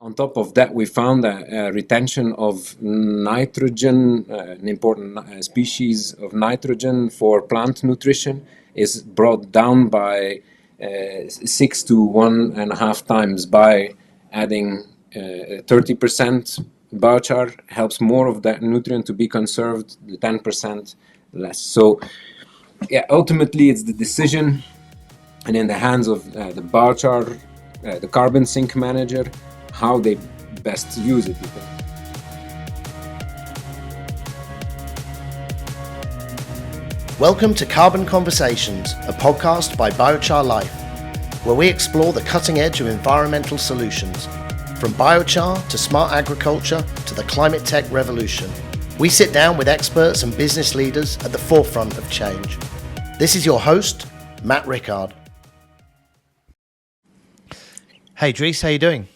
On top of that, we found that retention of nitrogen, an important species of nitrogen for plant nutrition, is brought down by 6 to 1.5 times by adding 30% biochar. Helps more of that nutrient to be conserved, the 10% less. So yeah, ultimately it's the decision and in the hands of the biochar, the carbon sink manager, how they best use it. Welcome to Carbon Conversations, a podcast by Biochar Life, where we explore the cutting edge of environmental solutions. From biochar to smart agriculture to the climate tech revolution, we sit down with experts and business leaders at the forefront of change. This is your host, Matt Rickard. Hey Dries, how you doing?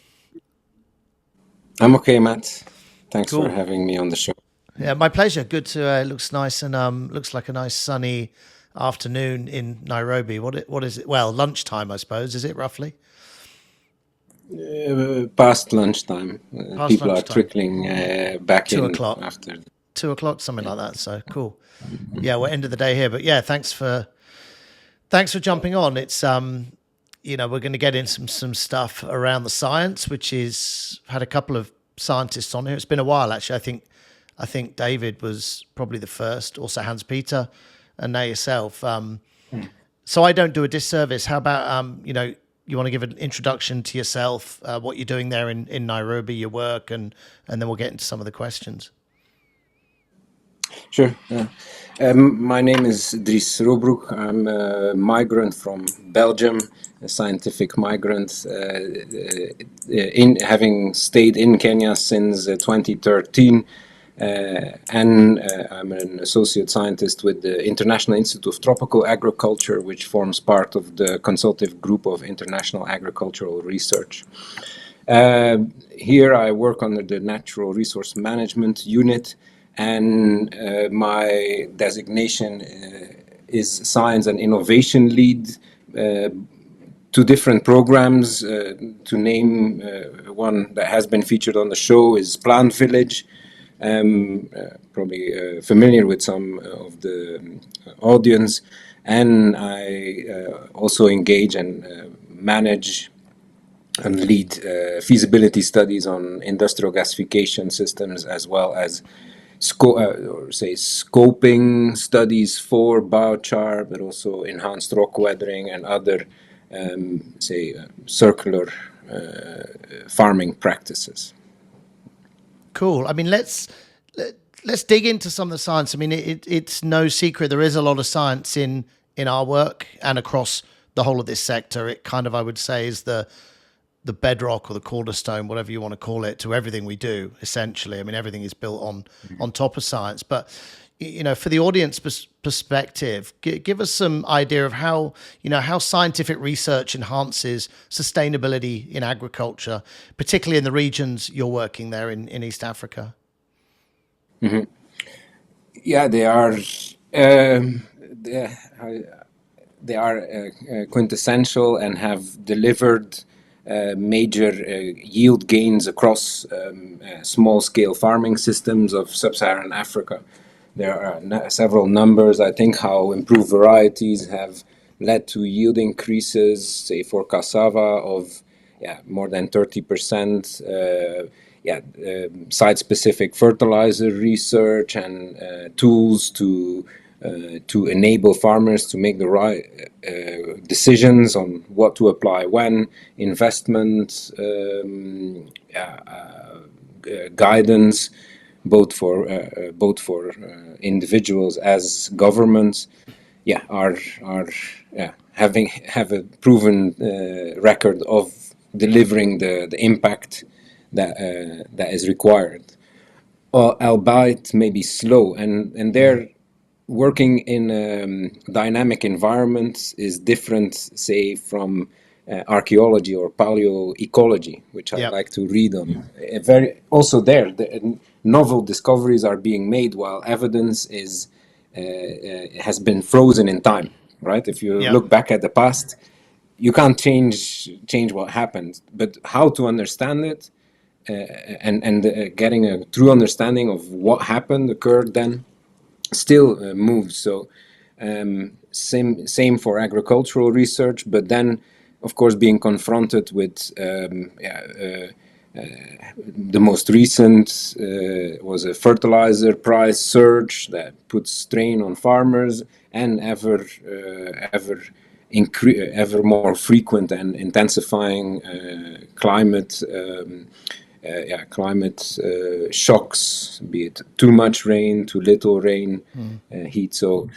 I'm okay, Matt. Thanks Cool. for having me on the show. Yeah, my pleasure. Good to. It looks nice and looks like a nice sunny afternoon in Nairobi. What is it? Well, lunchtime, I suppose. Is it roughly? Past lunchtime. Past People lunchtime. are trickling back 2 in o'clock. after. 2 o'clock, something like that. So cool. Yeah, we're end of the day here, but yeah, thanks for jumping on. It's we're going to get into some stuff around the science, which is had a couple of scientists on here. It's been a while actually. I think David was probably the first, also Hans Peter, and now yourself. So I don't do a disservice. How about you want to give an introduction to yourself, what you're doing there in Nairobi, your work, and then we'll get into some of the questions. Sure. My name is Dries Roobroeck. I'm a migrant from Belgium, a scientific migrant, having stayed in Kenya since 2013. And I'm an associate scientist with the International Institute of Tropical Agriculture, which forms part of the consultative group of international agricultural research. Here I work under the Natural Resource Management Unit, and my designation is Science and Innovation Lead. Two different programs, to name one that has been featured on the show is Plant Village. Probably familiar with some of the audience, and I also engage and manage and lead feasibility studies on industrial gasification systems, as well as scoping studies for biochar, but also enhanced rock weathering and other circular farming practices. Cool. I mean, let's dig into some of the science. I mean, it's no secret there is a lot of science in our work and across the whole of this sector. It kind of, I would say, is the bedrock or the cornerstone, whatever you want to call it, to everything we do. Essentially, I mean, everything is built on top of science. But for the audience perspective, give us some idea of how scientific research enhances sustainability in agriculture, particularly in the regions you're working there in East Africa. Mm-hmm. Yeah, they are quintessential and have delivered major yield gains across small-scale farming systems of sub-Saharan Africa. There are several numbers. I think how improved varieties have led to yield increases, say for cassava of more than 30%. Site-specific fertilizer research and tools to enable farmers to make the right decisions on what to apply when, investment, guidance, both for individuals as governments, have a proven record of delivering the impact that is required, albeit maybe slow, and they're working in dynamic environments is different, say, from archaeology or paleoecology, which I like to read on. The novel discoveries are being made while evidence has been frozen in time. Right? If you look back at the past, you can't change what happened, but how to understand it getting a true understanding of what occurred then, still moves. So same for agricultural research, but then of course being confronted with the most recent was a fertilizer price surge that puts strain on farmers, and ever more frequent and intensifying climate shocks, be it too much rain, too little rain, heat. So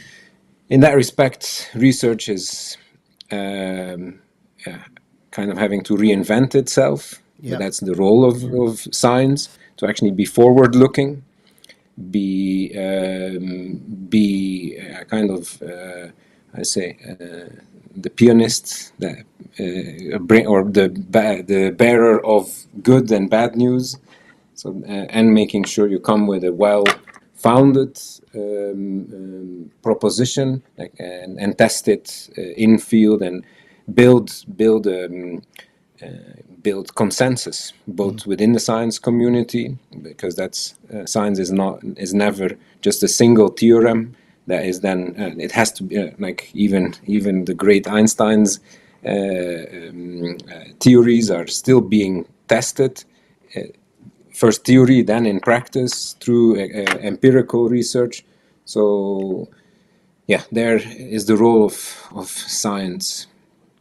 in that respect, research is kind of having to reinvent itself. But that's the role of science, to actually be forward-looking, be kind of the pianist, or the bearer of good and bad news. So and making sure you come with a well-founded proposition, and test it in field, and build consensus both within the science community, because that's science is never just a single theorem that is then it has to be like even the great Einstein's theories are still being tested, first theory, then in practice through empirical research. So there is the role of science.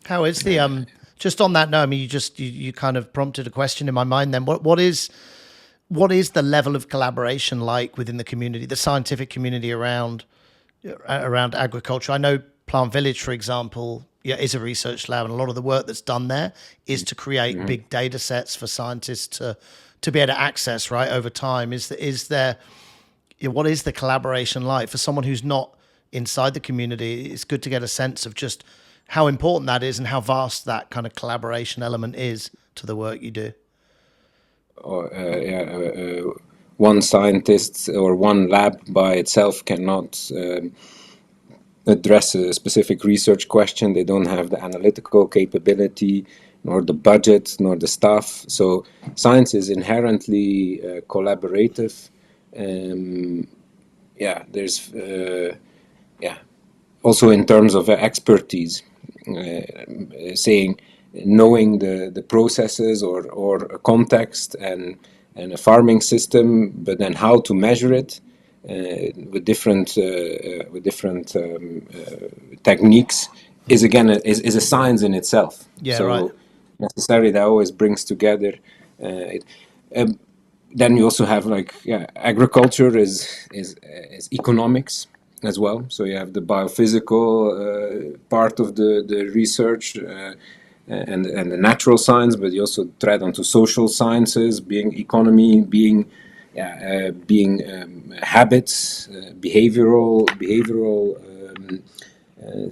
How is the just on that note, I mean, you kind of prompted a question in my mind then. What is the level of collaboration like within the community, the scientific community around agriculture? I know Plant Village, for example, is a research lab, and a lot of the work that's done there is to create big data sets for scientists to be able to access, right, over time. What is the collaboration like for someone who's not inside the community? It's good to get a sense of just how important that is and how vast that kind of collaboration element is to the work you do. One scientist or one lab by itself cannot address a specific research question. They don't have the analytical capability, nor the budget, nor the staff. So science is inherently collaborative. There's also in terms of expertise, knowing the processes or a context and a farming system, but then how to measure it with different techniques is again is a science in itself. Necessarily that always brings together. Then you also have agriculture is economics as well. So you have the biophysical part of the research and the natural science, but you also tread onto social sciences, being economy, being habits, behavioral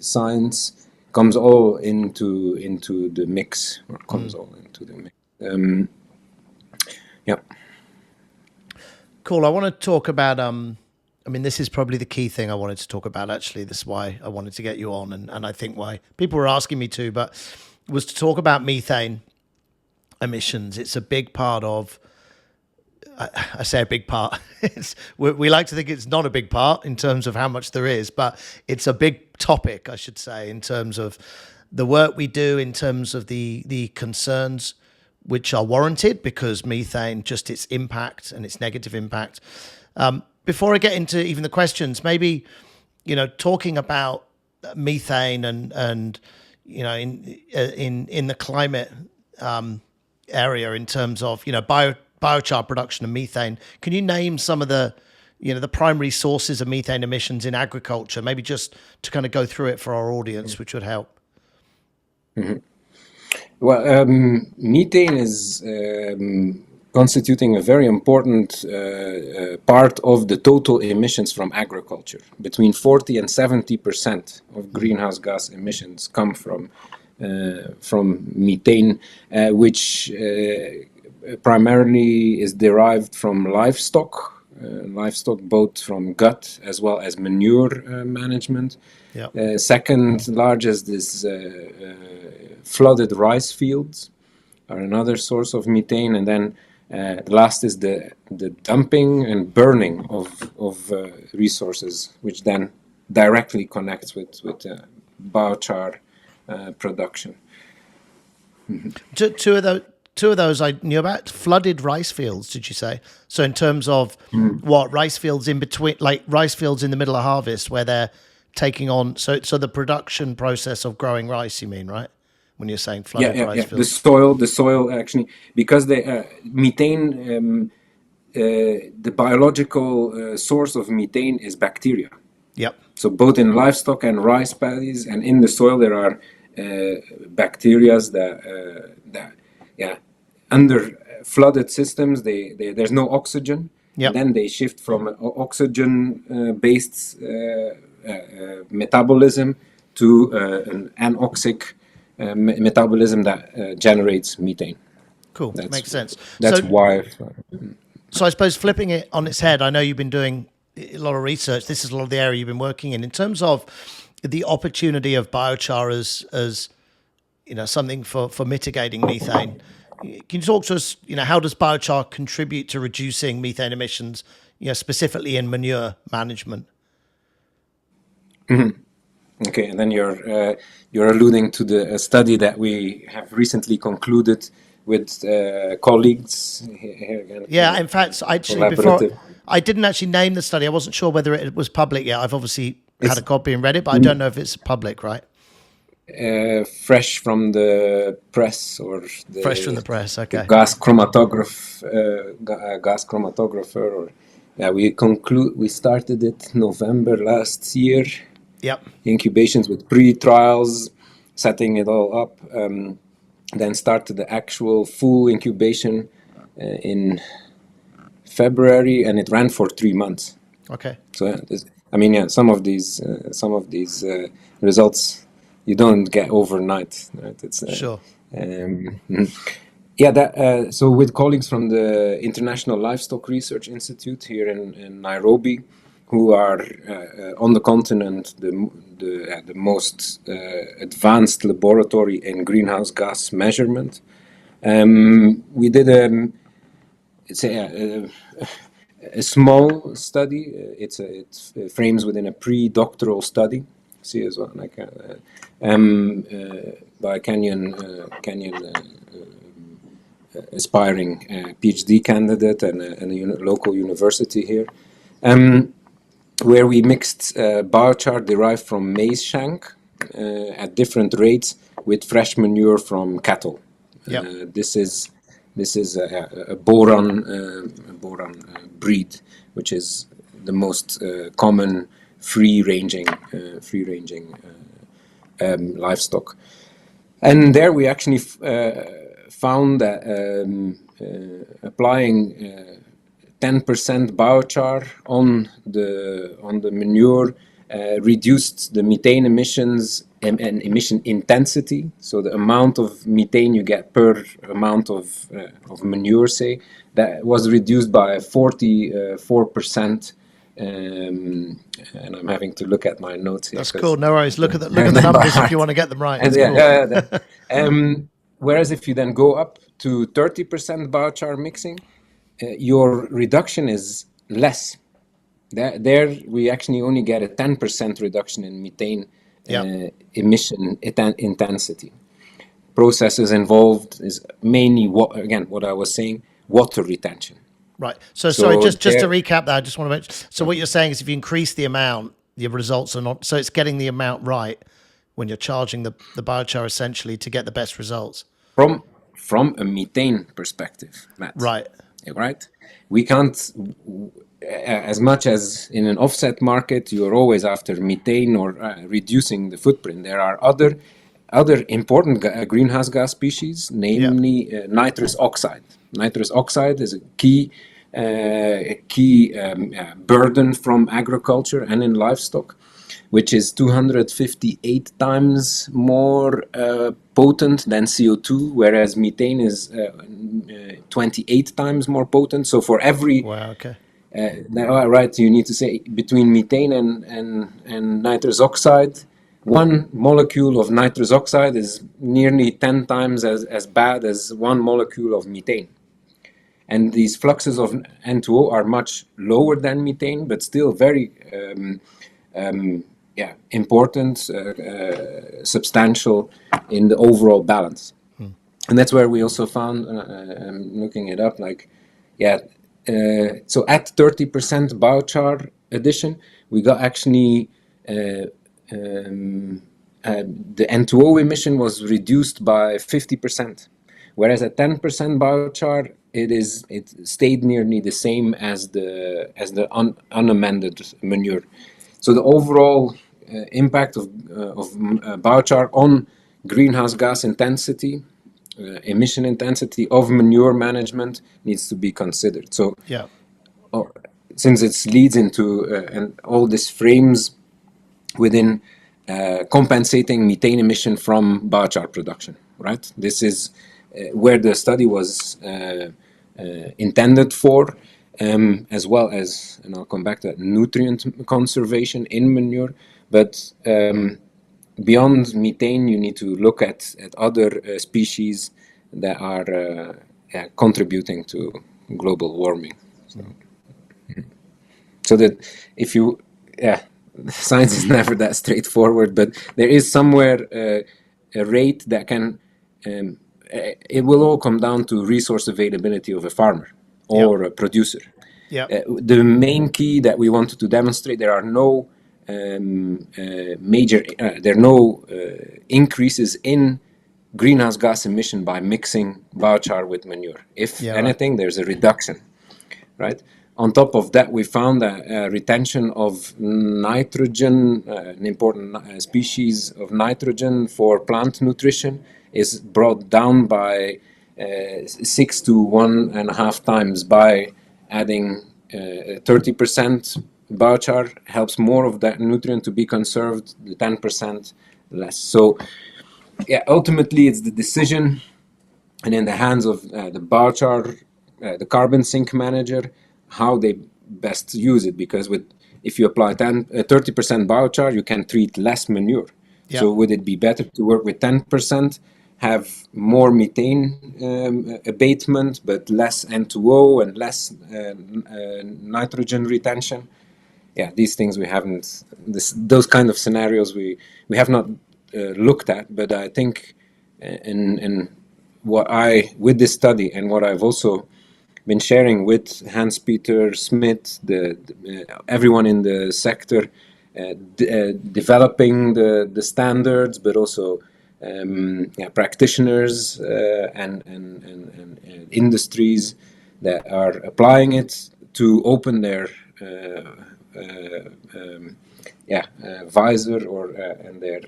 science comes all into the mix, or comes all into the mix. Cool. I want to talk about this is probably the key thing I wanted to talk about, actually. This is why I wanted to get you on, and I think why people were asking me to, but was to talk about methane emissions. It's a big part of, I say a big part, we like to think it's not a big part in terms of how much there is, but it's a big topic, I should say, in terms of the work we do, in terms of the concerns which are warranted, because methane, just its impact and its negative impact. Before I get into even the questions, maybe, talking about methane and in the climate area, in terms of, biochar production and methane, can you name some of the primary sources of methane emissions in agriculture, maybe just to kind of go through it for our audience, which would help? Mm-hmm. Well, methane is constituting a very important part of the total emissions from agriculture. Between 40 and 70% of greenhouse gas emissions come from methane, which primarily is derived from livestock, both from gut as well as manure management. Yep. Second largest is flooded rice fields are another source of methane, and then The last is the dumping and burning of resources, which then directly connects with biochar production. Two of those I knew about. Flooded rice fields, did you say? So in terms of what rice fields in between, like rice fields in the middle of harvest, where they're taking on. So the production process of growing rice, you mean, right? When you're saying flooded rice fields. The soil actually, because the methane, the biological source of methane is bacteria. Yep. So both in livestock and rice paddies and in the soil there are bacteria that under flooded systems there's no oxygen. Yep. Then they shift from oxygen based metabolism to an anoxic metabolism that generates methane. Cool. Makes sense. That's why. So I suppose flipping it on its head, I know you've been doing a lot of research. This is a lot of the area you've been working in terms of the opportunity of biochar as something for mitigating methane. Can you talk to us, how does biochar contribute to reducing methane emissions, specifically in manure management? Mm-hmm. Okay, and then you're alluding to the study that we have recently concluded with colleagues here again. Yeah, in fact, actually, before I didn't actually name the study. I wasn't sure whether it was public yet. I've obviously had a copy and read it, but I don't know if it's public, right? Fresh from the press, or fresh from the press. Okay. Gas chromatographer, we started it November last year. Yep. Incubations with pre-trials, setting it all up. Then started the actual full incubation in February, and it ran for 3 months. Okay. So some of these results you don't get overnight, right? It's sure. So with colleagues from the International Livestock Research Institute here in Nairobi, who are on the continent the most advanced laboratory in greenhouse gas measurement. We did a small study. It frames within a pre-doctoral study. See as well, like by a Kenyan aspiring PhD candidate and a local university here. Where we mixed biochar derived from maize shank at different rates with fresh manure from cattle. Yep. This is a boron breed, which is the most common free-ranging livestock. And there we actually found that applying 10% biochar on the manure reduced the methane emissions and emission intensity. So the amount of methane you get per amount of manure, say, that was reduced by 44%. And I'm having to look at my notes here. That's cool. No worries. Look at the numbers if you want to get them right. Cool. Whereas if you then go up to 30% biochar mixing, your reduction is less. There we actually only get a 10% reduction in methane emission intensity. Processes involved is mainly what I was saying, water retention. Right. So sorry, just to recap that, I just want to mention. So what you're saying is if you increase the amount, your results are not. So it's getting the amount right when you're charging the biochar essentially to get the best results. From a methane perspective, Matt. Right. Right. We can't, as much as in an offset market, you're always after methane or reducing the footprint. There are other important greenhouse gas species, namely nitrous oxide. Nitrous oxide is a key burden from agriculture and in livestock, which is 258 times more potent than CO2, whereas methane is 28 times more potent. So for every you need to say between methane and nitrous oxide, one molecule of nitrous oxide is nearly 10 times as bad as one molecule of methane. And these fluxes of N2O are much lower than methane, but still very important, substantial in the overall balance. And that's where we also found, looking it up, like, so at 30% biochar addition, we got actually the N2O emission was reduced by 50%, whereas at 10% biochar, it stayed nearly the same as the unamended manure. So the overall impact of biochar on greenhouse gas intensity, emission intensity of manure management needs to be considered. So, since it leads into and all this frames within compensating methane emission from biochar production, right? This is where the study was intended for, as well as, and I'll come back to that, nutrient conservation in manure. But beyond methane, you need to look at other species that are contributing to global warming. So that if you, science is never that straightforward, but there is somewhere a rate that can, it will all come down to resource availability of a farmer or a producer. The main key that we wanted to demonstrate, there are no increases in greenhouse gas emission by mixing biochar with manure. If anything, there's a reduction, right? On top of that, we found that retention of nitrogen, an important species of nitrogen for plant nutrition, is brought down by 6 to 1.5 times by adding 30% biochar. Helps more of that nutrient to be conserved, the 10% less. So, ultimately, it's the decision and in the hands of the biochar, the carbon sink manager, how they best use it. Because if you apply 30% biochar, you can treat less manure. So would it be better to work with 10%, have more methane abatement, but less N2O and less nitrogen retention? These things we haven't, those kind of scenarios we have not looked at. But I think in with this study and what I've also been sharing with Hans-Peter Smith, everyone in the sector, developing the standards, but also practitioners and industries that are applying it to open their visor or and their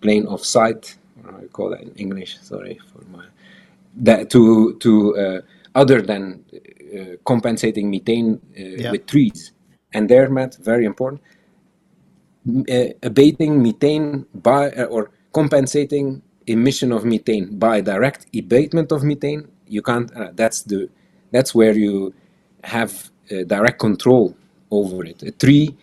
plane of sight. How do you call that in English? Sorry for my. That to other than compensating methane with trees, and there, Matt, very important, abating methane by or compensating emission of methane by direct abatement of methane. You can't. That's where you have direct control over it. A tree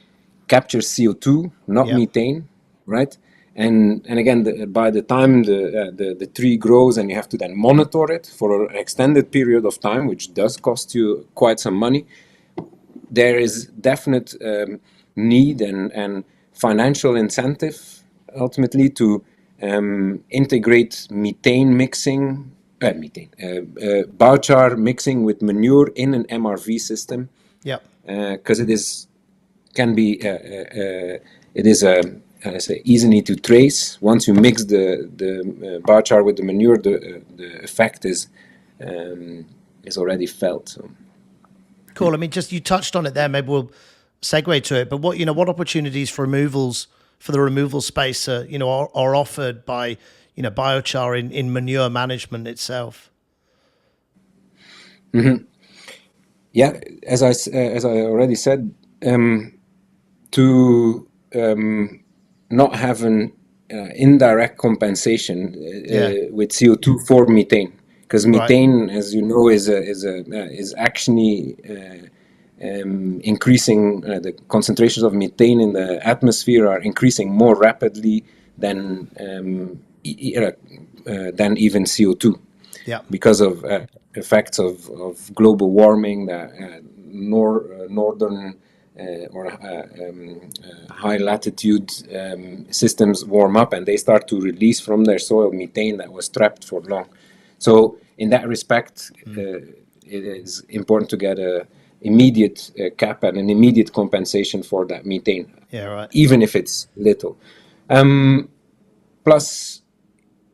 captures CO2, not methane, right? And again, by the time the tree grows and you have to then monitor it for an extended period of time, which does cost you quite some money, there is definite need and financial incentive ultimately to integrate methane mixing, biochar mixing with manure in an MRV system. Because it is easily to trace. Once you mix the biochar with the manure, the effect is already felt. So. Cool. I mean, just you touched on it there. Maybe we'll segue to it. But what opportunities for removals for the removal space are offered by biochar in manure management itself? Mm-hmm. Yeah, as I already said, to not have an indirect compensation with CO2 for methane, because methane, as you know, is actually increasing. The concentrations of methane in the atmosphere are increasing more rapidly than even CO2. Yeah. because of effects of global warming, the northern or high latitude systems warm up, and they start to release from their soil methane that was trapped for long. So in that respect, it is important to get a immediate cap and an immediate compensation for that methane, Yeah, right. even if it's little. Plus,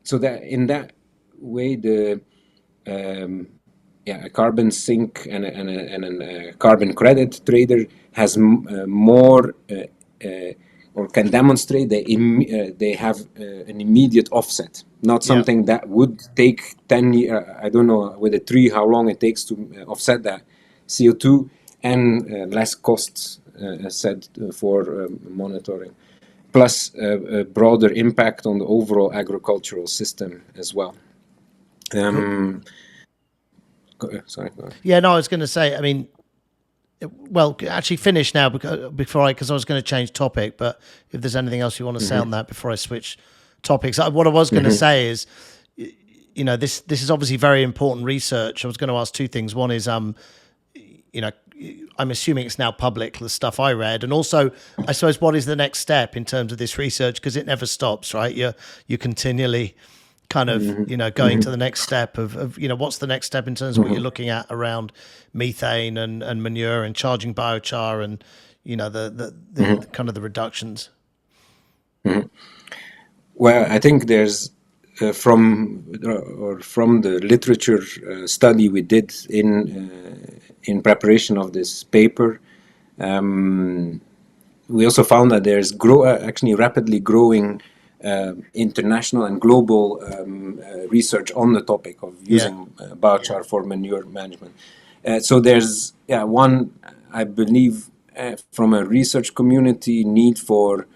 so that in that way, the a carbon sink and a carbon credit trader has more or can demonstrate they have an immediate offset, not something that would take 10 years. I don't know with a tree how long it takes to offset that CO2, and less costs, as said, for monitoring, plus a broader impact on the overall agricultural system as well. Sorry, go ahead. Yeah, no, I was going to say, I mean, well, actually finish now because I was going to change topic, but if there's anything else you want to say on that before I switch topics, what I was going to say is, you know, this is obviously very important research. I was going to ask two things. One is, you know, I'm assuming it's now public, the stuff I read, and also, I suppose, what is the next step in terms of this research, because it never stops, right? You're continually kind of, you know, going to the next step of, you know, what's the next step in terms of what you're looking at around methane and manure and charging biochar and, you know, the kind of the reductions. Well, I think there's from the literature study we did in preparation of this paper, we also found that there's actually rapidly growing international and global research on the topic of using biochar for manure management. So there's one, I believe, from a research community, need for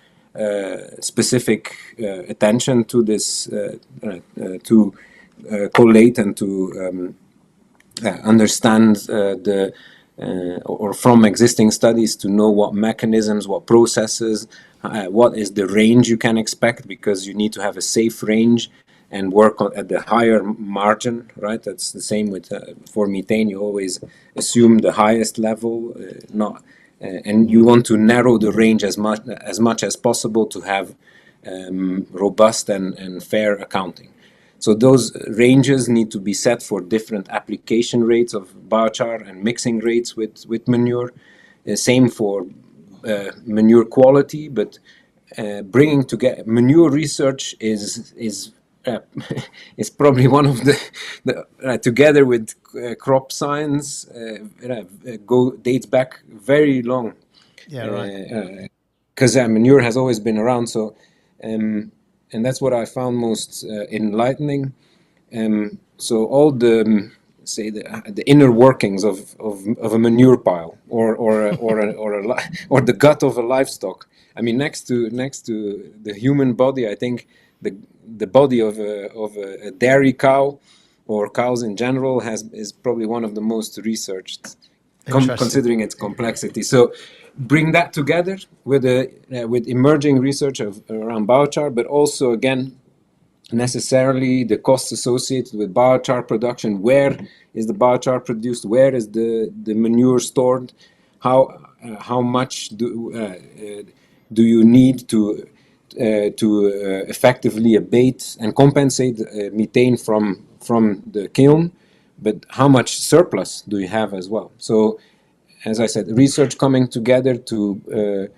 specific attention to this, to collate and to understand or from existing studies to know what mechanisms, what processes, what is the range you can expect, because you need to have a safe range and work at the higher margin, right? That's the same with for methane. You always assume the highest level, and you want to narrow the range as much as possible to have robust and fair accounting. So those ranges need to be set for different application rates of biochar and mixing rates with manure. Same for manure quality, but bringing together manure research is probably one of the together with crop science dates back very long. Yeah, right. Because manure has always been around. So. And that's what I found most enlightening. So all the the inner workings of a manure pile or the gut of a livestock. I mean, next to the human body, I think the body of a dairy cow or cows in general is probably one of the most researched, considering its complexity. So bring that together with emerging research around biochar, but also again necessarily the costs associated with biochar production. Where is the biochar produced? Where is the manure stored? How much do you need to effectively abate and compensate methane from the kiln? But how much surplus do you have as well? So, as I said, research coming together to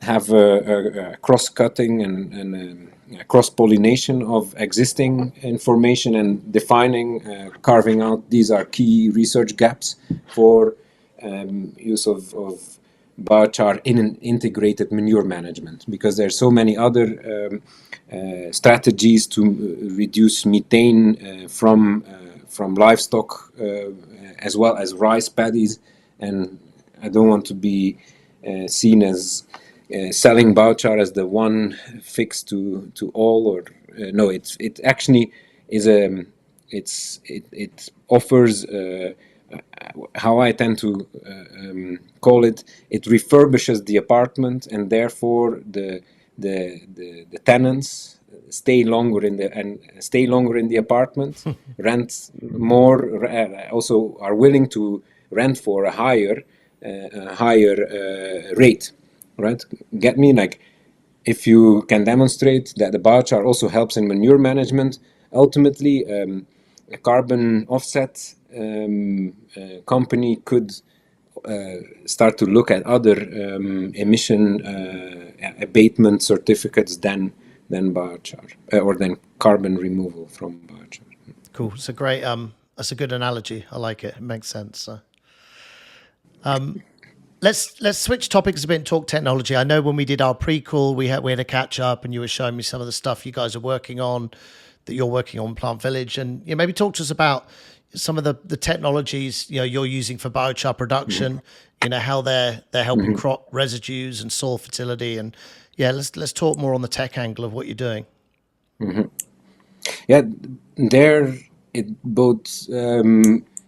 have a cross-cutting and cross-pollination of existing information and defining, carving out, these are key research gaps for use of biochar in an integrated manure management, because there are so many other strategies to reduce methane from livestock as well as rice paddies. And I don't want to be seen as selling biochar as the one fix to all, or no. It actually is it offers how I tend to call it. It refurbishes the apartment, and therefore the tenants, stay longer in the apartment, rent more, also are willing to rent for a higher rate, right? Get me? Like, if you can demonstrate that the biochar also helps in manure management, ultimately a carbon offset company could start to look at other emission abatement certificates than biochar or than carbon removal from biochar. Cool. It's a great. That's a good analogy. I like it. It makes sense. So. Let's switch topics a bit and talk technology. I know when we did our pre-call, we had a catch up, and you were showing me some of the stuff you guys are working on, that you're working on Plant Village, and maybe talk to us about some of the technologies you're using for biochar production. How they're helping crop residues and soil fertility, and let's talk more on the tech angle of what you're doing. Yeah, there it both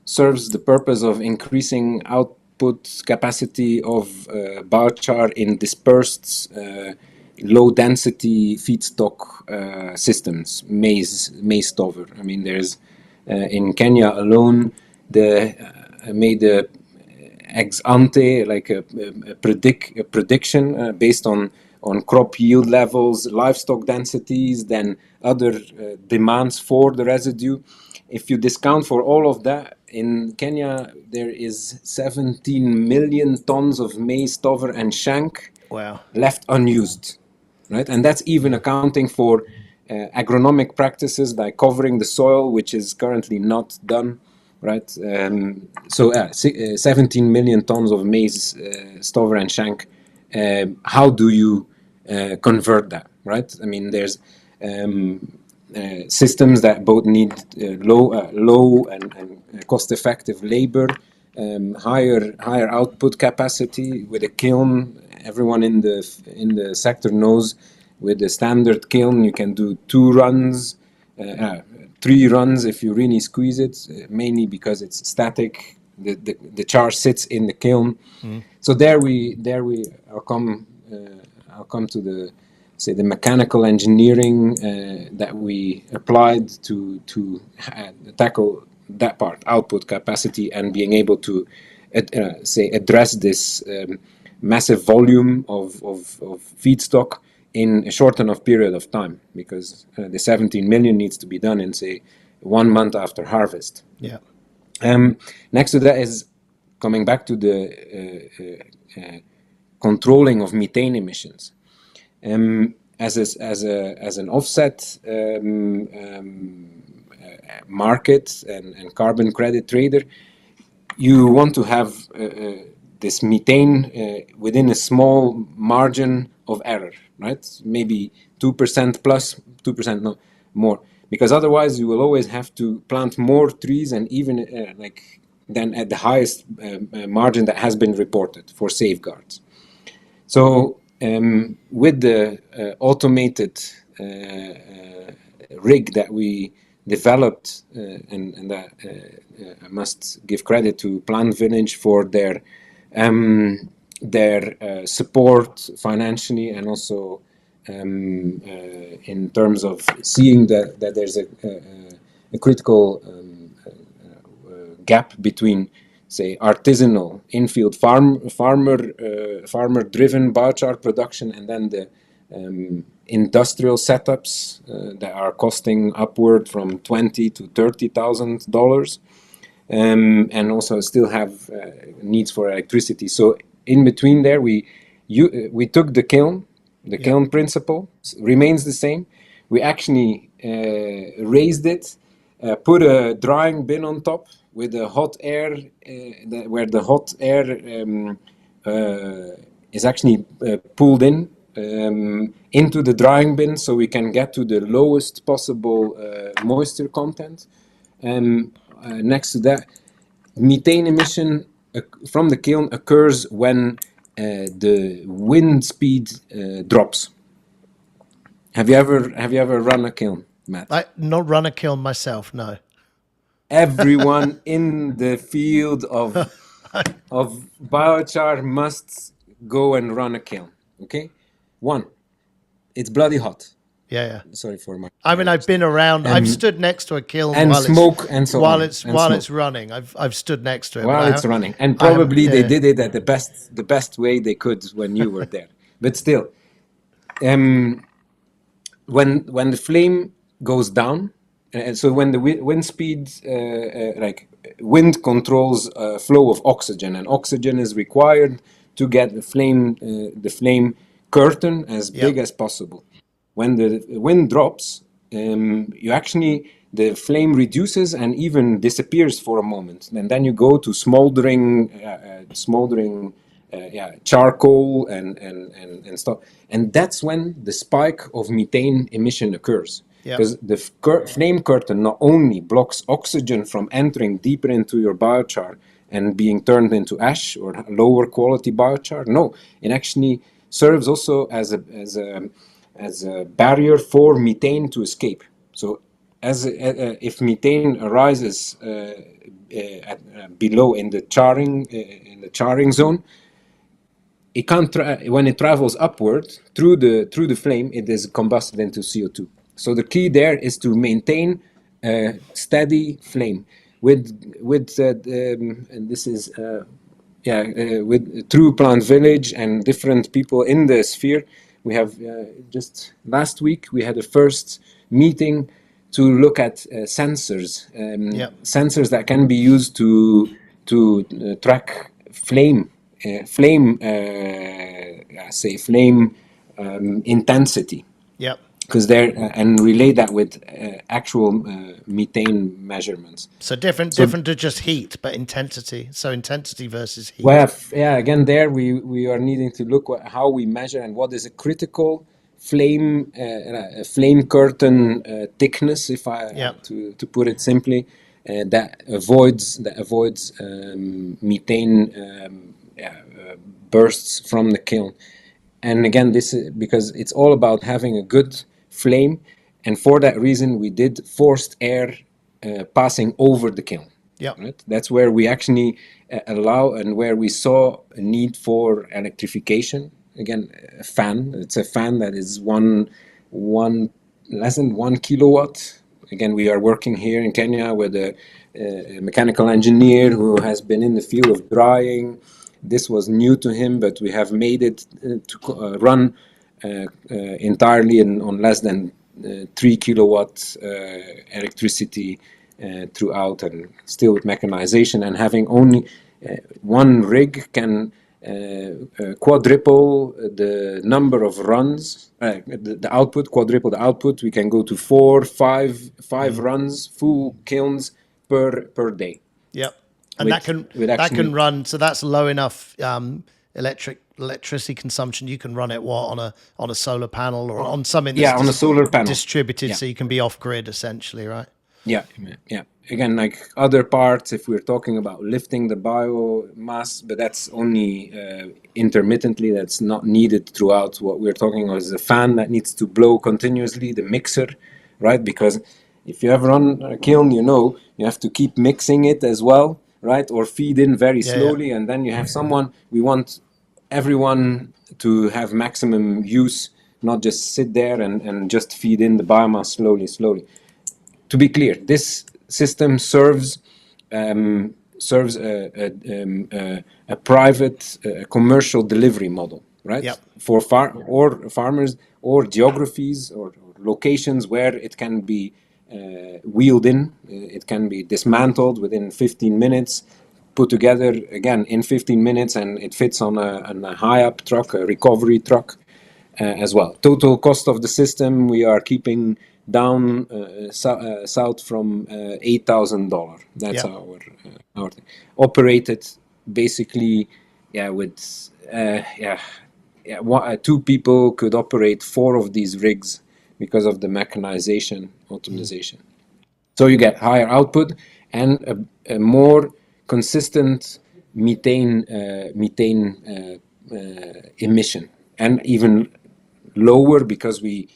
serves the purpose of increasing output capacity of biochar in dispersed low density feedstock systems, maize stover. I mean, there's in Kenya alone, made a ex ante, like a prediction based on crop yield levels, livestock densities, then other demands for the residue. If you discount for all of that, in Kenya there is 17 million tons of maize stover and shank left unused, right? And that's even accounting for agronomic practices like covering the soil, which is currently not done, right? 17 million tons of maize stover and shank. How do you convert that, right? I mean, there's systems that both need low and cost-effective labor, higher output capacity with a kiln. Everyone in the sector knows with the standard kiln you can do 2 runs, 3 runs if you really squeeze it, mainly because it's static. The char sits in the kiln. So I'll come to the mechanical engineering that we applied to tackle that part, output capacity, and being able to address this massive volume of feedstock in a short enough period of time, because the 17 million needs to be done in, say, 1 month after harvest. Yeah. Next to that is coming back to the controlling of methane emissions. As an offset market and carbon credit trader, you want to have this methane within a small margin of error, right? Maybe 2% plus, 2% no more, because otherwise you will always have to plant more trees, and even than at the highest margin that has been reported for safeguards. So with the automated rig that we developed, and that I must give credit to Plant Village for their support financially, and also in terms of seeing that there's a critical gap between, say, artisanal infield farmer-driven biochar production, and then the industrial setups that are costing upward from $20,000 to $30,000, and also still have needs for electricity. So in between there, we took the kiln principle remains the same. We actually raised it, put a drying bin on top with a hot air, where the hot air is actually pulled into the drying bin, so we can get to the lowest possible moisture content. Next to that, methane emission from the kiln occurs when the wind speed drops. Have you ever run a kiln, Matt? I not run a kiln myself, no. Everyone in the field of biochar must go and run a kiln. Okay, 1, it's bloody hot. Yeah. Sorry for my. I mean, I've been around. I've stood next to a kiln And while smoke and so on. it's running. I've stood next to it. While it's running, and I haven't. probably they Yeah. did it at the best way they could when you were there. But still, when the flame goes down, and so when the wind speed, like wind controls flow of oxygen, and oxygen is required to get the flame curtain as big as possible. When the wind drops, you actually the flame reduces and even disappears for a moment, and then you go to smoldering charcoal and stuff. And that's when the spike of methane emission occurs. Yep. Because the flame curtain not only blocks oxygen from entering deeper into your biochar and being turned into ash or lower quality biochar, no, it actually serves also as a barrier for methane to escape. So if methane arises below in the charring zone, it can't when it travels upward through the flame, it is combusted into CO2. So the key there is to maintain a steady flame and this is with through Plant Village and different people in the sphere. We have just last week we had a first meeting to look at sensors, sensors that can be used to track flame intensity. Yep. Because and relate that with actual methane measurements. So different to just heat, but intensity. So intensity versus heat. Well, again, there we are needing to look at how we measure and what is a critical flame curtain thickness, if I to put it simply, that avoids methane bursts from the kiln. And again, this is because it's all about having a good flame, and for that reason we did forced air passing over the kiln. Right? That's where we actually allow and where we saw a need for electrification. Again, a fan. It's a fan that is less than 1 kilowatt. Again, we are working here in Kenya with a mechanical engineer who has been in the field of drying. This was new to him, but we have made it to run entirely on less than 3 kilowatts electricity throughout, and still with mechanization, and having only one rig can quadruple the number of runs, the output, quadruple the output. We can go to 5 runs, full kilns per day. Yep. And that can run. So that's low enough electricity consumption. You can run it on a solar panel or on something that's on a solar panel distributed, so you can be off grid essentially, right? Yeah. Again, like other parts, if we're talking about lifting the biomass, but that's only intermittently. That's not needed throughout. What we're talking about is a fan that needs to blow continuously, the mixer, right? Because if you ever run a kiln, you have to keep mixing it as well, right? Or feed in very slowly, and then you have we want everyone to have maximum use, not just sit there and just feed in the biomass slowly. To be clear, this system serves a private commercial delivery model, right? Yep. For farmers or geographies or locations where it can be wheeled in, it can be dismantled within 15 minutes, put together again in 15 minutes, and it fits on a high-up truck, a recovery truck as well. Total cost of the system we are keeping down south from $8,000. That's our thing. Operated basically, with 2 people could operate 4 of these rigs because of the mechanization optimization. So you get higher output and a more consistent methane emission, and even lower because we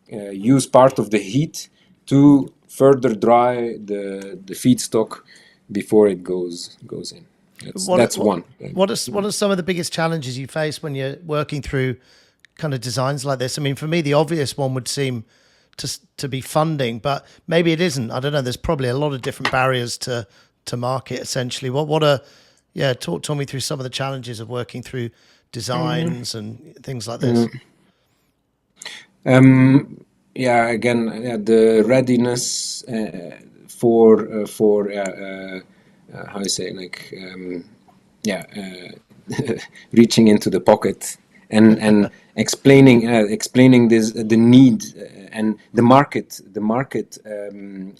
use part of the heat to further dry the feedstock before it goes in. That's one. What are some of the biggest challenges you face when you're working through kind of designs like this? I mean, for me, the obvious one would seem to be funding, but maybe it isn't. I don't know. There's probably a lot of different barriers to market. Essentially, what are talk me through some of the challenges of working through designs and things like this. Again, the readiness for how you say, like, reaching into the pocket and explaining this, the need and the market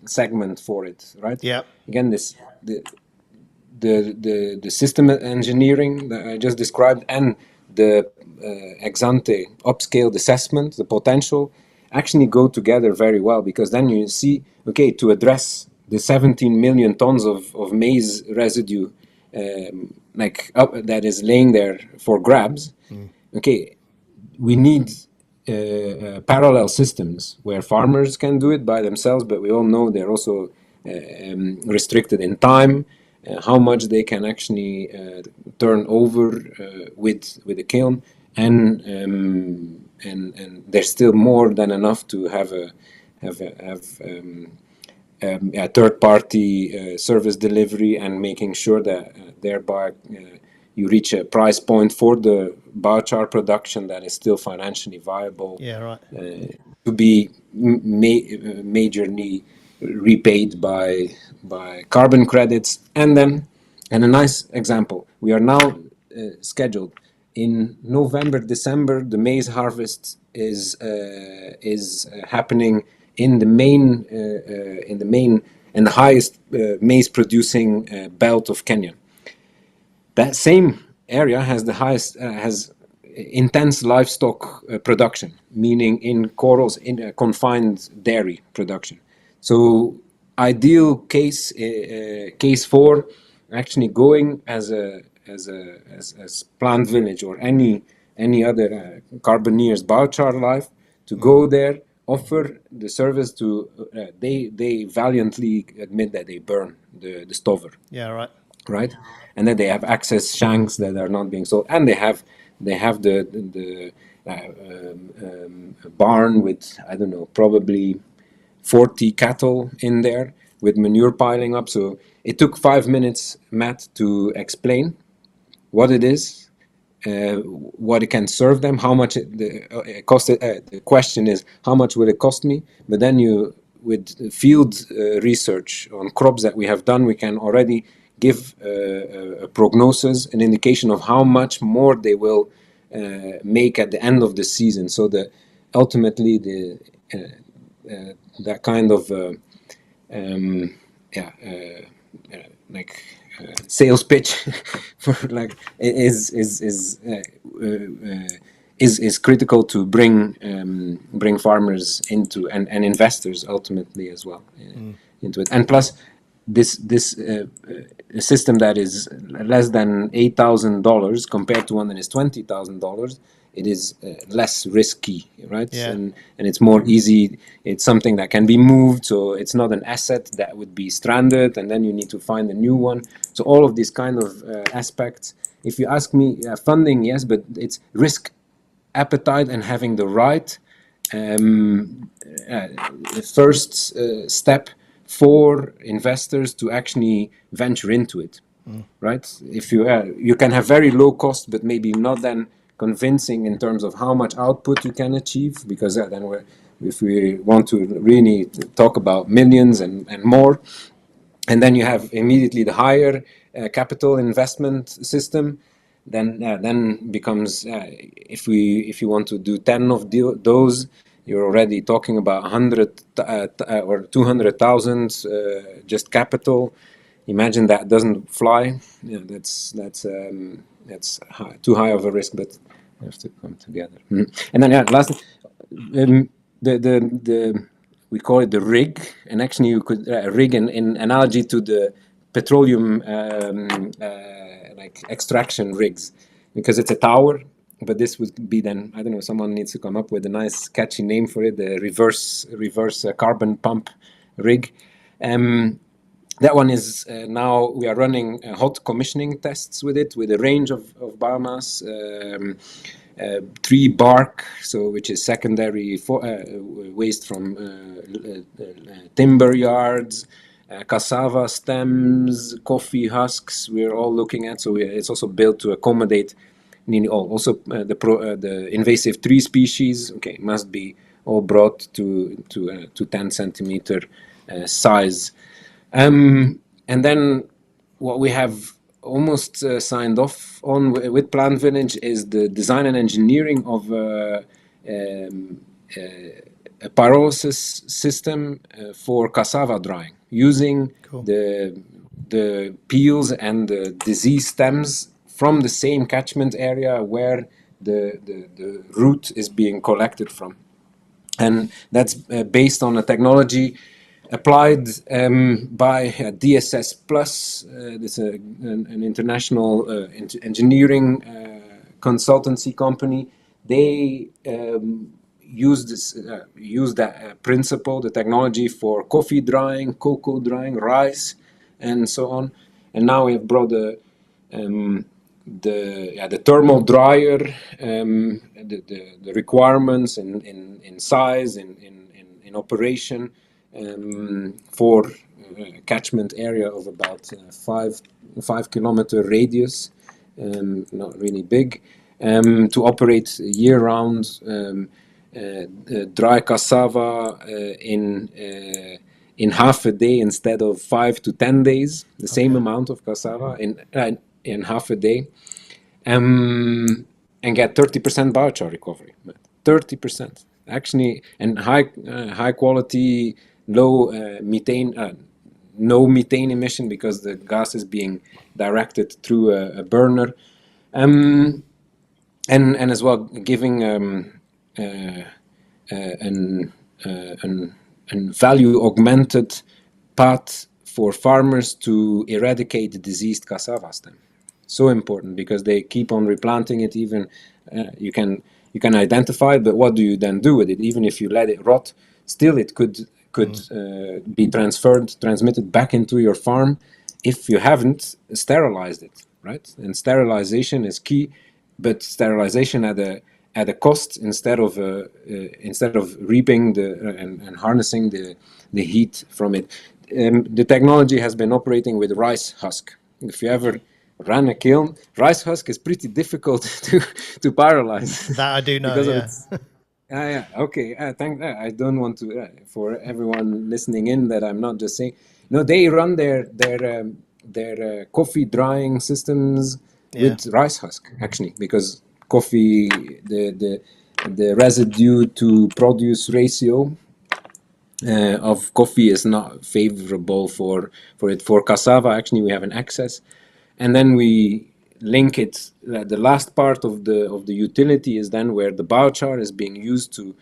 segment for it, right? Yeah. Again, the system engineering that I just described and the ex ante upscaled assessment, the potential, actually go together very well, because then you see, okay, to address the 17 million tons of maize residue that is laying there for grabs, okay, we need parallel systems where farmers can do it by themselves, but we all know they're also restricted in time, how much they can actually turn over with the kiln, and there's still more than enough to have a third-party service delivery, and making sure that thereby you reach a price point for the biochar production that is still financially viable. Yeah, right. To be majorly repaid by carbon credits. And a nice example, we are now scheduled in November, December. The maize harvest is happening in the main and the highest maize producing belt of Kenya. That same area has the highest has intense livestock production, meaning in corrals, in confined dairy production. So ideal case for actually going as Plant Village or any other Carboneers biochar life to go there, offer the service to they valiantly admit that they burn the stover. Yeah, right. Right, and then they have access shanks that are not being sold, and they have the barn with, I don't know, probably 40 cattle in there with manure piling up. So it took 5 minutes, Matt, to explain what it is, what it can serve them, how much it cost. The question is, how much will it cost me? But then with field research on crops that we have done, we can already give a prognosis, an indication of how much more they will make at the end of the season. So ultimately that kind of sales pitch for is critical to bring farmers into and investors ultimately as well into it. And plus this a system that is less than $8,000 compared to one that is $20,000, it is less risky, right? Yeah. And it's more easy. It's something that can be moved, so it's not an asset that would be stranded, and then you need to find a new one. So all of these kind of aspects. If you ask me, funding, yes, but it's risk appetite and having the right first step for investors to actually venture into it, right? If you can have very low cost, but maybe not then convincing in terms of how much output you can achieve, because then if we want to really talk about millions and more, and then you have immediately the higher capital investment system, then becomes if you want to do 10 of those, you're already talking about 100 or 200,000 just capital. Imagine that doesn't fly. Yeah, that's too high of a risk, but we have to come together. And then last, the we call it the rig, and actually you could rig in analogy to the petroleum like extraction rigs, because it's a tower. But this would be then, I don't know, someone needs to come up with a nice catchy name for it, the reverse carbon pump rig. that one is now we are running hot commissioning tests with it, with a range of biomass. Tree bark, so which is secondary waste from timber yards, cassava stems, coffee husks. We're all looking at. So it's also built to accommodate nearly all. Also, the invasive tree species. Okay, must be all brought to 10 centimeter size. And then what we have almost signed off on with Plant Village is the design and engineering of a pyrolysis system for cassava drying, using Cool. the peels and the disease stems from the same catchment area where the root is being collected from. And that's based on a technology applied by DSS Plus. It's an international engineering consultancy company. They use that principle, the technology, for coffee drying, cocoa drying, rice, and so on. And now we have brought the thermal dryer, the requirements in size, in operation, for a catchment area of about 5 kilometer radius, not really big, to operate year round. Dry cassava in half a day instead of 5 to 10 days, the same amount of cassava in half a day, and get 30% biochar recovery. 30%, actually, and high quality, low methane, no methane emission, because the gas is being directed through a burner, and as well giving an value augmented path for farmers to eradicate the diseased cassava stem. So important, because they keep on replanting it. Even you can identify it, but what do you then do with it? Even if you let it rot, still it could be transmitted back into your farm if you haven't sterilized it, right? And sterilization is key, but sterilization at a cost, instead of reaping and harnessing the heat from it. The technology has been operating with rice husk. If you ever ran a kiln, rice husk is pretty difficult to pyrolyze. That I do know, because of yeah. its. Yeah. Okay. I don't want to for everyone listening in, that I'm not just saying. No, they run their coffee drying systems with rice husk, actually, because coffee, the residue to produce ratio of coffee is not favorable for it. For cassava, actually, we have an excess, and then we link it. The last part of the utility is then where the biochar is being used to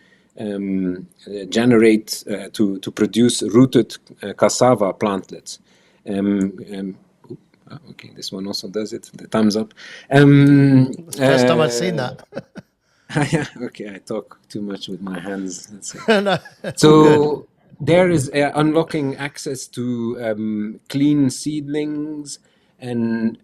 generate to produce rooted cassava plantlets. Okay, this one also does it. The thumbs up. It's the first time I've seen that. Yeah, okay, I talk too much with my hands. That's it. No, it's all good. So there is unlocking access to clean seedlings, and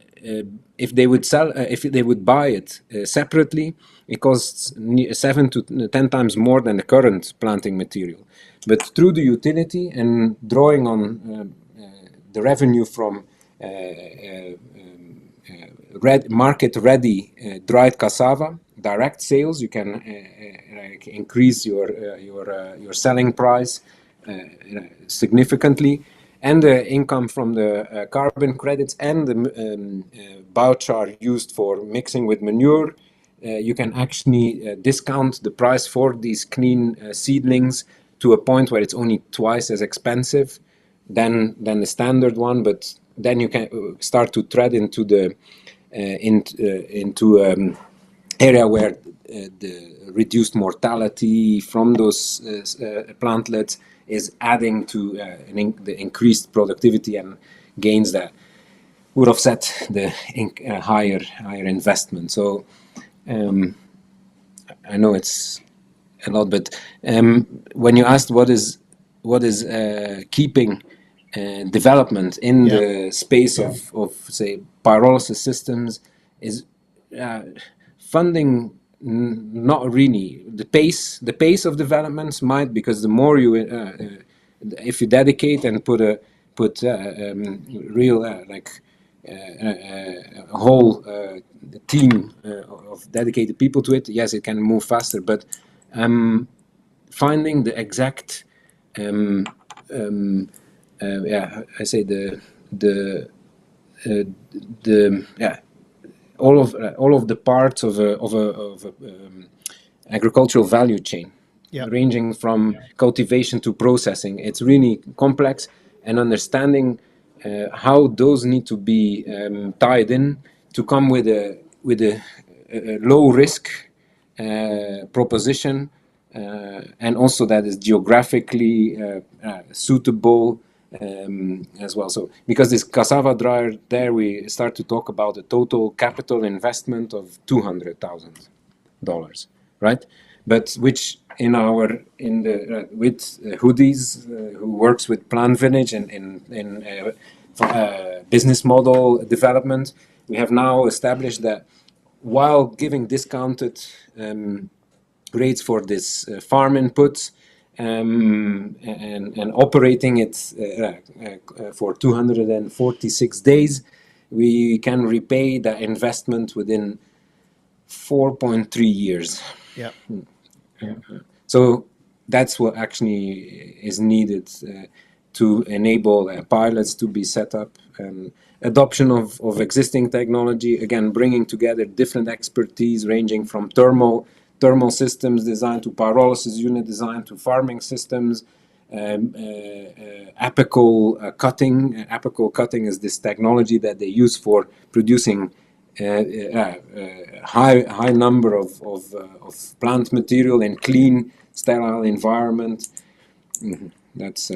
if they would buy it separately, it costs 7 to 10 times more than the current planting material. But through the utility and drawing on the revenue from market-ready dried cassava, direct sales, you can increase your selling price significantly, and the income from the carbon credits and the biochar used for mixing with manure. You can actually discount the price for these clean seedlings to a point where it's only twice as expensive than the standard one. But then you can start to tread into the area where the reduced mortality from those plantlets is adding to the increased productivity and gains that would offset the higher investment. So I know it's a lot, but when you asked what is keeping development in the space of say pyrolysis systems is funding. Not really. The pace of developments might, because the more you if you dedicate and put real a whole team of dedicated people to it, yes, it can move faster. But finding the exact I say the all of the parts of a agricultural value chain, ranging from cultivation to processing. It's really complex, and understanding how those need to be tied in to come with a low risk proposition, and also that is geographically suitable as well. So because this cassava dryer, there we start to talk about a total capital investment of $200,000, right? But which with Hoodies, who works with Plant Village and in business model development, we have now established that while giving discounted rates for this farm inputs, and operating it for 246 days, we can repay that investment within 4.3 years. Yeah. So that's what actually is needed to enable pilots to be set up, and adoption of existing technology, again bringing together different expertise ranging from thermal systems design to pyrolysis unit design to farming systems, apical cutting. Apical cutting is this technology that they use for producing high number of plant material in clean, sterile environment. That's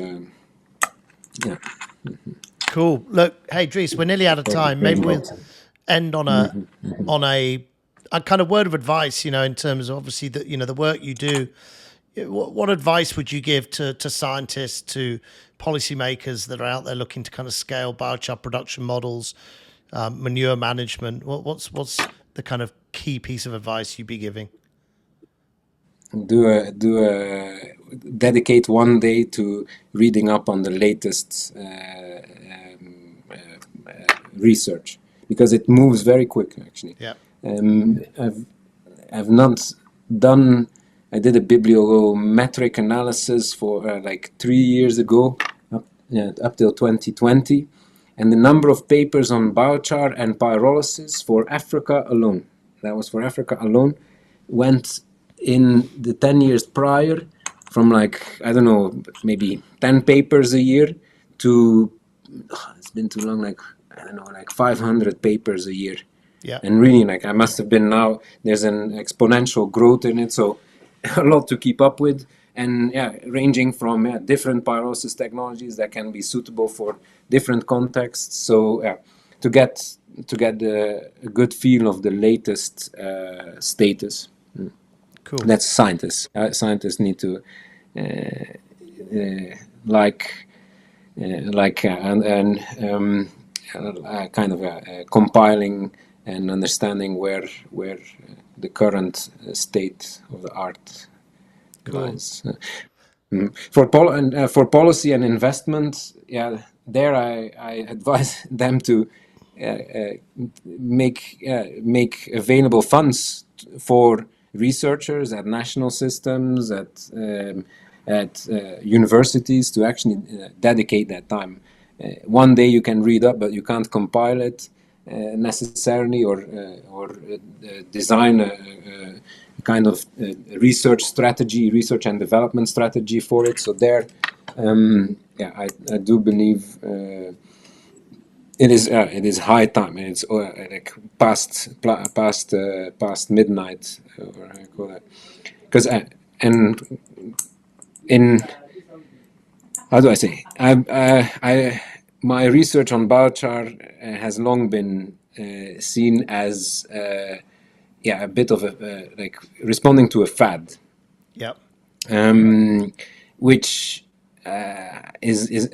Cool. Look, hey Dries, we're nearly out of time. Maybe we'll end on a kind of word of advice, in terms of obviously the work you do. What advice would you give to scientists, to policymakers that are out there looking to kind of scale biochar production models, manure management? What's the kind of key piece of advice you'd be giving? Dedicate one day to reading up on the latest research, because it moves very quick actually. Yeah. I've not done. I did a bibliometric analysis for like 3 years ago, up till 2020, and the number of papers on biochar and pyrolysis for Africa alone, that was for Africa alone, went in the 10 years prior from maybe 10 papers a year to, it's been too long, 500 papers a year. Yeah. And really, I must have been now, there's an exponential growth in it, so a lot to keep up with. And ranging from different pyrolysis technologies that can be suitable for different contexts. So to get a good feel of the latest status. Cool. That's scientists. Scientists need to compiling and understanding where the current state of the art lies. For policy and investment, there I advise them to make available funds for researchers at national systems, at universities, to actually dedicate that time. One day you can read up, but you can't compile it necessarily, or design a kind of research and development strategy for it. So there, I do believe it is high time, and it's past midnight, or how you call that, because how do I say? My research on biochar has long been seen as a bit of a responding to a fad. Yep. Which is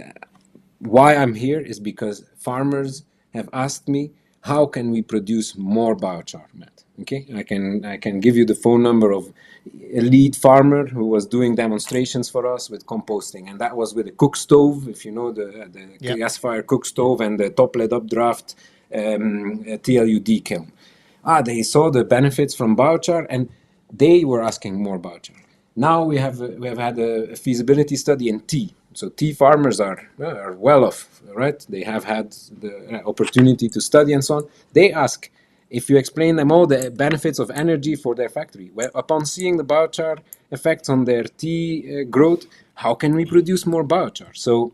why I'm here is because farmers have asked me, how can we produce more biochar, Matt? Okay, I can give you the phone number of a lead farmer who was doing demonstrations for us with composting, and that was with a cook stove, if you know the Yeah. gas fire cook stove, and the top lead updraft TLUD kiln. They saw the benefits from biochar, and they were asking more biochar. Now we have had a feasibility study in tea. So tea farmers are well off, right? They have had the opportunity to study and so on. They ask, if you explain them all the benefits of energy for their factory, well, upon seeing the biochar effects on their tea growth, how can we produce more biochar? So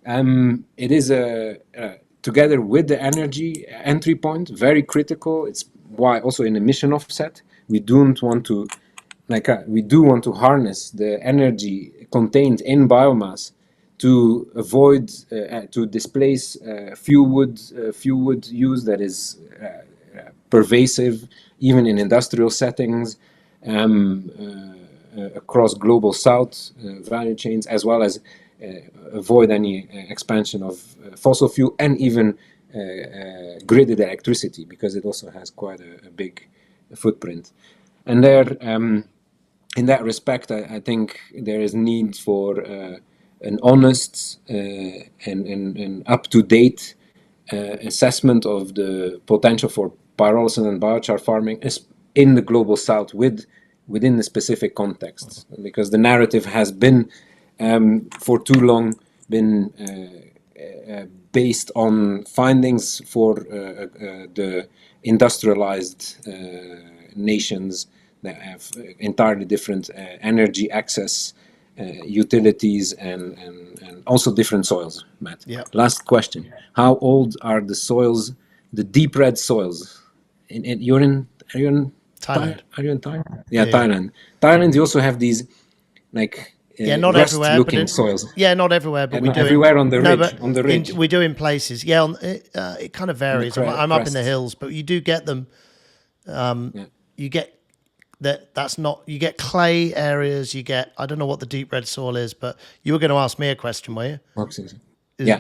it is together with the energy entry point, very critical. It's why also in emission offset, we don't want to, we do want to harness the energy contained in biomass to avoid, to displace fuel wood use that is pervasive, even in industrial settings, across global south value chains, as well as avoid any expansion of fossil fuel and even gridded electricity, because it also has quite a big footprint. And there, in that respect, I think there is need for an honest and up-to-date assessment of the potential for pyrolysis and biochar farming in the global south within the specific contexts, because the narrative has been for too long been based on findings for the industrialized nations that have entirely different energy access, utilities, and also different soils, Matt. Yeah. Last question. How old are the soils, the deep red soils? You're in, are you in Thailand. Are you in Thailand? Yeah, Yeah. Thailand. Thailand, you also have these Not everywhere, but rust-looking soils. not everywhere, but we Not do everywhere on the no, ridge. but On the ridge. we do in places. Yeah, it kind of On the varies. I'm up in the crest. hills, but you do get them. Yeah. You get that's not. You get clay areas. You get, I don't know what the deep red soil is, but you were going to ask me a question, were you? Yeah.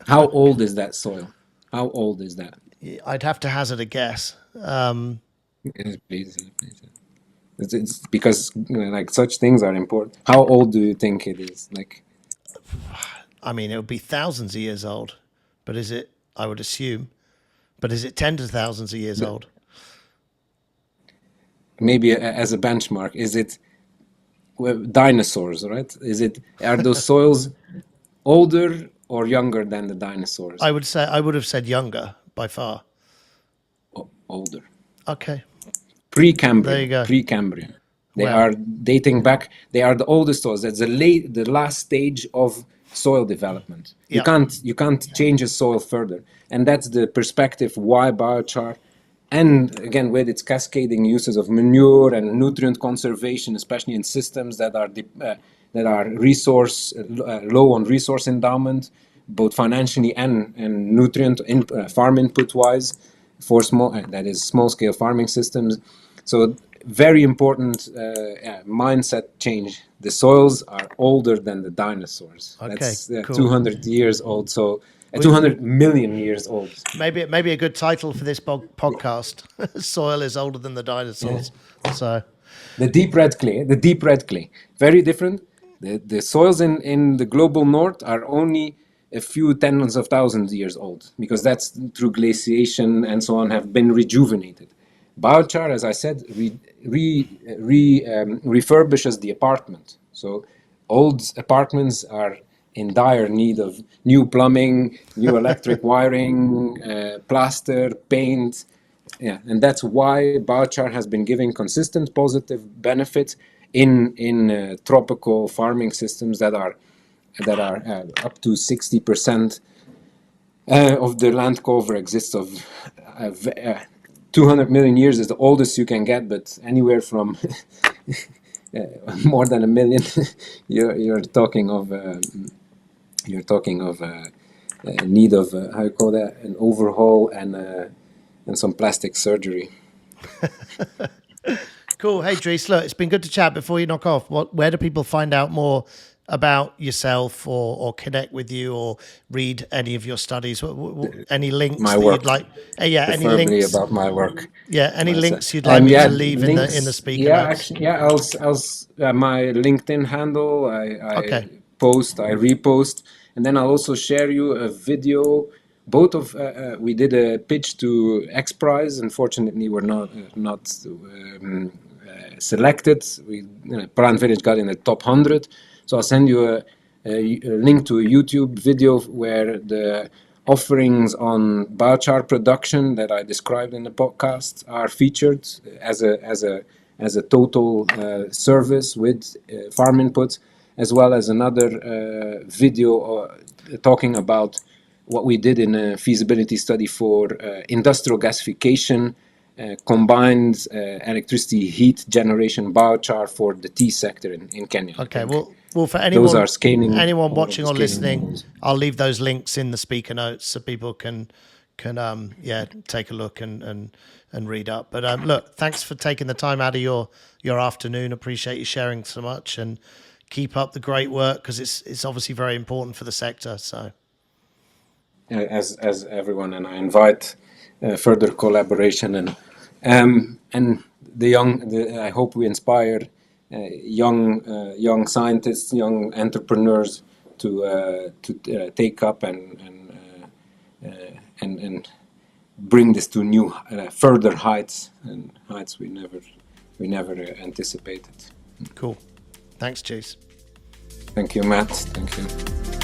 How old is that soil? How old is that? I'd have to hazard a guess. Yes, please. It's because like such things are important. How old do you think it is? Like, I mean, it would be thousands of years old, but is it? I would assume, but is it tens of thousands of years old? maybe as a benchmark, is it dinosaurs? Right? Are those soils older or younger than the dinosaurs? I would have said younger by far. Older. Okay. Precambrian. There you go. Precambrian. They Wow. are dating back. They are the oldest soils. That's the last stage of soil development. Yeah. You can't change a soil further, and that's the perspective why biochar, and again with its cascading uses of manure and nutrient conservation, especially in systems that are resource low on resource endowment, both financially and nutrient farm input wise, for small scale farming systems. So very important mindset change. The soils are older than the dinosaurs. Okay, That's cool. 200 years old. So 200 million years old. Maybe a good title for this podcast. Soil is older than the dinosaurs. Yeah. So the deep red clay, very different. The soils in the global north are only a few tens of thousands of years old, because that's through glaciation and so on have been rejuvenated. Biochar, as I said, refurbishes the apartment. So old apartments are in dire need of new plumbing, new electric wiring, plaster, paint. Yeah, and that's why biochar has been giving consistent positive benefits in tropical farming systems that are up to 60% of the land cover exists of 200 million years is the oldest you can get, but anywhere from more than a million, you're talking of need of how you call that, an overhaul and some plastic surgery. Cool. Hey, Dries, look, it's been good to chat. Before you knock off, where do people find out more about yourself or connect with you or read any of your studies? Any links My that work, you'd like? Yeah, any preferably links? about my work. Yeah, any Well, links you'd like me yeah, to leave links. in the speaker Yeah, notes? actually, yeah. My LinkedIn handle. I Okay. post, I repost, and then I'll also share you a video. Both of we did a pitch to X Prize. Unfortunately, we're not selected. Plant Village got in the top 100. So I'll send you a link to a YouTube video where the offerings on biochar production that I described in the podcast are featured as a total service with farm inputs, as well as another video talking about what we did in a feasibility study for industrial gasification, combined electricity heat generation biochar for the tea sector in Kenya. Okay. Well, for Those are anyone all of watching the or scaling listening, models. I'll leave those links in the speaker notes so people can take a look and read up. But look, thanks for taking the time out of your afternoon. Appreciate you sharing so much, and keep up the great work, because it's obviously very important for the sector. So As everyone, and I invite further collaboration and I hope we inspire young scientists, young entrepreneurs to take up and bring this to new further heights, and heights we never anticipated. cool. Thanks, Chase. Thank you, Matt. Thank you.